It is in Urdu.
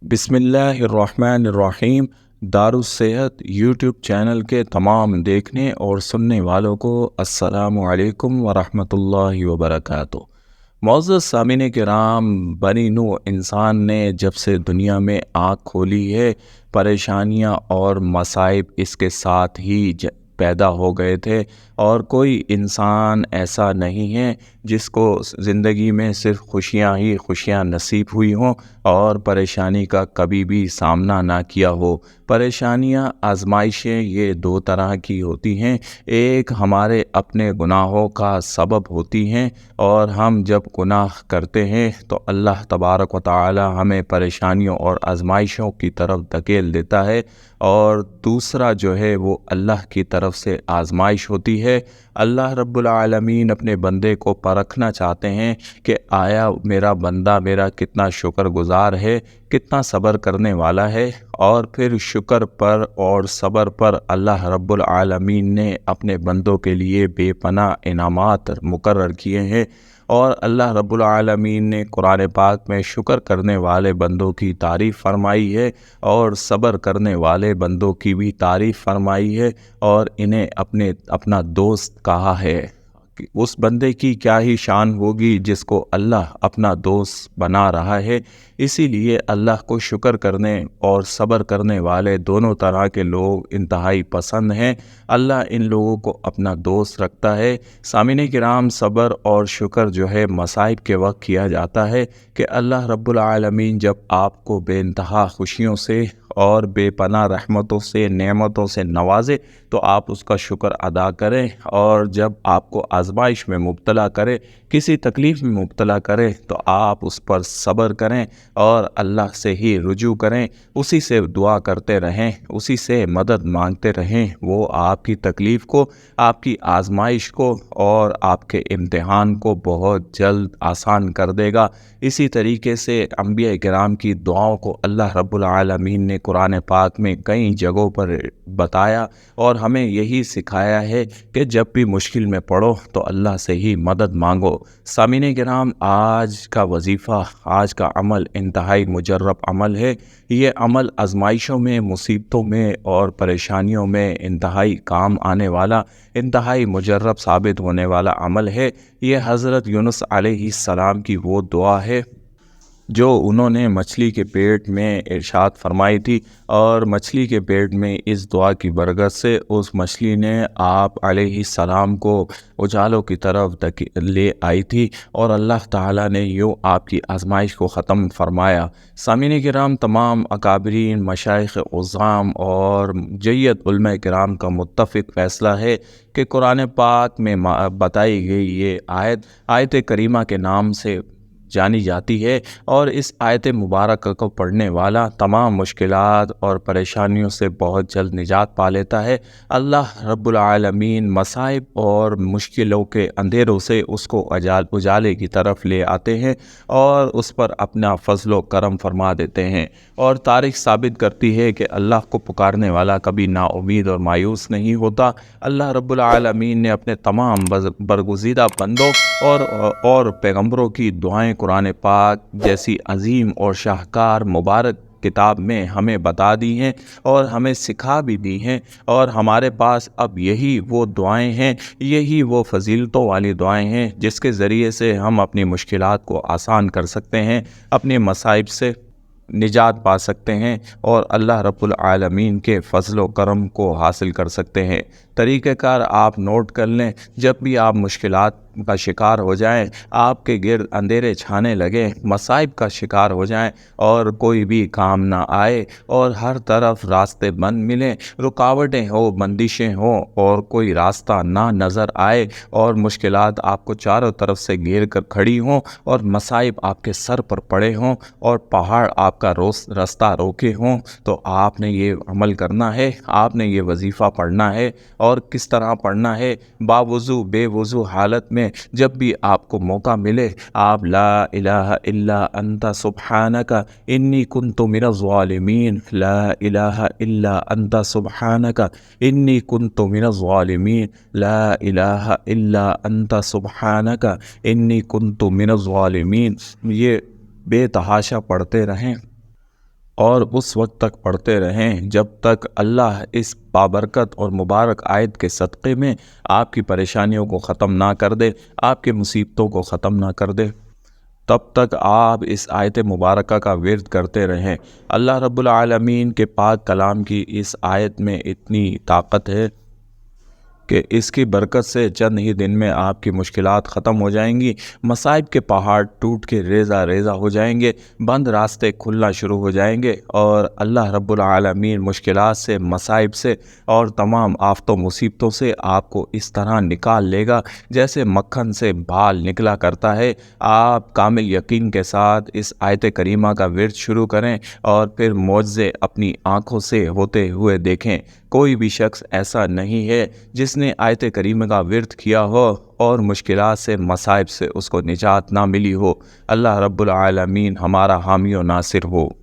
بسم اللہ الرحمن الرحیم۔ دارالصحت یوٹیوب چینل کے تمام دیکھنے اور سننے والوں کو السلام علیکم ورحمۃ اللہ وبرکاتہ۔ معزز سامعین کرام، بنی نوع انسان نے جب سے دنیا میں آنکھ کھولی ہے، پریشانیاں اور مصائب اس کے ساتھ ہی پیدا ہو گئے تھے، اور کوئی انسان ایسا نہیں ہے جس کو زندگی میں صرف خوشیاں ہی خوشیاں نصیب ہوئی ہوں اور پریشانی کا کبھی بھی سامنا نہ کیا ہو۔ پریشانیاں، آزمائشیں یہ دو طرح کی ہوتی ہیں۔ ایک ہمارے اپنے گناہوں کا سبب ہوتی ہیں، اور ہم جب گناہ کرتے ہیں تو اللہ تبارک و تعالی ہمیں پریشانیوں اور آزمائشوں کی طرف دھکیل دیتا ہے، اور دوسرا جو ہے وہ اللہ کی طرف سے آزمائش ہوتی ہے۔ اللہ رب العالمین اپنے بندے کو پرکھنا چاہتے ہیں کہ آیا میرا بندہ میرا کتنا شکر گزار ہے، کتنا صبر کرنے والا ہے، اور پھر شکر پر اور صبر پر اللہ رب العالمین نے اپنے بندوں کے لیے بے پناہ انعامات مقرر کیے ہیں۔ اور اللہ رب العالمین نے قرآن پاک میں شکر کرنے والے بندوں کی تعریف فرمائی ہے، اور صبر کرنے والے بندوں کی بھی تعریف فرمائی ہے، اور انہیں اپنا دوست کہا ہے۔ کہ اس بندے کی کیا ہی شان ہوگی جس کو اللہ اپنا دوست بنا رہا ہے۔ اسی لیے اللہ کو شکر کرنے اور صبر کرنے والے دونوں طرح کے لوگ انتہائی پسند ہیں۔ اللہ ان لوگوں کو اپنا دوست رکھتا ہے۔ سامعین کرام، صبر اور شکر جو ہے مصائب کے وقت کیا جاتا ہے کہ اللہ رب العالمین جب آپ کو بے انتہا خوشیوں سے اور بے پناہ رحمتوں سے، نعمتوں سے نوازے تو آپ اس کا شکر ادا کریں، اور جب آپ کو آزمائش میں مبتلا کرے، کسی تکلیف میں مبتلا کرے، تو آپ اس پر صبر کریں اور اللہ سے ہی رجوع کریں، اسی سے دعا کرتے رہیں، اسی سے مدد مانگتے رہیں۔ وہ آپ کی تکلیف کو، آپ کی آزمائش کو اور آپ کے امتحان کو بہت جلد آسان کر دے گا۔ اسی طریقے سے انبیاء کرام کی دعاؤں کو اللہ رب العالمین نے قرآن پاک میں کئی جگہوں پر بتایا، اور ہمیں یہی سکھایا ہے کہ جب بھی مشکل میں پڑو تو اللہ سے ہی مدد مانگو۔ سامعین کرام، آج کا وظیفہ، آج کا عمل انتہائی مجرب عمل ہے۔ یہ عمل آزمائشوں میں، مصیبتوں میں اور پریشانیوں میں انتہائی کام آنے والا، انتہائی مجرب ثابت ہونے والا عمل ہے۔ یہ حضرت یونس علیہ السلام کی وہ دعا ہے جو انہوں نے مچھلی کے پیٹ میں ارشاد فرمائی تھی، اور مچھلی کے پیٹ میں اس دعا کی برکت سے اس مچھلی نے آپ علیہ السلام کو اجالوں کی طرف لے آئی تھی، اور اللہ تعالیٰ نے یوں آپ کی آزمائش کو ختم فرمایا۔ سامعین کرام، تمام اکابرین، مشائخ عظام اور جید علماء کرام کا متفق فیصلہ ہے کہ قرآن پاک میں بتائی گئی یہ آیت کریمہ کے نام سے جانی جاتی ہے، اور اس آیت مبارکہ کو پڑھنے والا تمام مشکلات اور پریشانیوں سے بہت جلد نجات پا لیتا ہے۔ اللہ رب العالمین مصائب اور مشکلوں کے اندھیروں سے اس کو اجالے کی طرف لے آتے ہیں، اور اس پر اپنا فضل و کرم فرما دیتے ہیں۔ اور تاریخ ثابت کرتی ہے کہ اللہ کو پکارنے والا کبھی نا امید اور مایوس نہیں ہوتا۔ اللہ رب العالمین نے اپنے تمام برگزیدہ بندوں اور پیغمبروں کی دعائیں قرآن پاک جیسی عظیم اور شاہکار مبارک کتاب میں ہمیں بتا دی ہیں اور ہمیں سکھا بھی دی ہیں، اور ہمارے پاس اب یہی وہ دعائیں ہیں، یہی وہ فضیلتوں والی دعائیں ہیں جس کے ذریعے سے ہم اپنی مشکلات کو آسان کر سکتے ہیں، اپنے مصائب سے نجات پا سکتے ہیں، اور اللہ رب العالمین کے فضل و کرم کو حاصل کر سکتے ہیں۔ طریقہ کار آپ نوٹ کر لیں۔ جب بھی آپ مشکلات کا شکار ہو جائیں، آپ کے گرد اندھیرے چھانے لگیں، مصائب کا شکار ہو جائیں اور کوئی بھی کام نہ آئے، اور ہر طرف راستے بند ملیں، رکاوٹیں ہوں، بندشیں ہوں، اور کوئی راستہ نہ نظر آئے، اور مشکلات آپ کو چاروں طرف سے گھیر کر کھڑی ہوں، اور مصائب آپ کے سر پر پڑے ہوں، اور پہاڑ آپ کا راستہ روکے ہوں، تو آپ نے یہ عمل کرنا ہے، آپ نے یہ وظیفہ پڑھنا ہے۔ اور کس طرح پڑھنا ہے؟ باوضو، بے وضو حالت میں جب بھی آپ کو موقع ملے، آپ لا الہ الا انت سبحانک انی کنت من الظالمین، لا الہ الا انت سبحانک انی کنت من الظالمین، لا الہ الا انت سبحانک انی کنت من الظالمین، یہ بے تحاشا پڑھتے رہیں۔ اور اس وقت تک پڑھتے رہیں جب تک اللہ اس بابرکت اور مبارک آیت کے صدقے میں آپ کی پریشانیوں کو ختم نہ کر دے، آپ کے مصیبتوں کو ختم نہ کر دے۔ تب تک آپ اس آیت مبارکہ کا ورد کرتے رہیں۔ اللہ رب العالمین کے پاک کلام کی اس آیت میں اتنی طاقت ہے کہ اس کی برکت سے چند ہی دن میں آپ کی مشکلات ختم ہو جائیں گی، مصائب کے پہاڑ ٹوٹ کے ریزہ ریزہ ہو جائیں گے، بند راستے کھلنا شروع ہو جائیں گے، اور اللہ رب العالمین مشکلات سے، مصائب سے اور تمام آفت و مصیبتوں سے آپ کو اس طرح نکال لے گا جیسے مکھن سے بال نکلا کرتا ہے۔ آپ کامل یقین کے ساتھ اس آیت کریمہ کا ورد شروع کریں اور پھر معجزے اپنی آنکھوں سے ہوتے ہوئے دیکھیں۔ کوئی بھی شخص ایسا نہیں ہے جس نے آیت کریمہ کا ورد کیا ہو اور مشکلات سے، مصائب سے اس کو نجات نہ ملی ہو۔ اللہ رب العالمین ہمارا حامی و ناصر ہو۔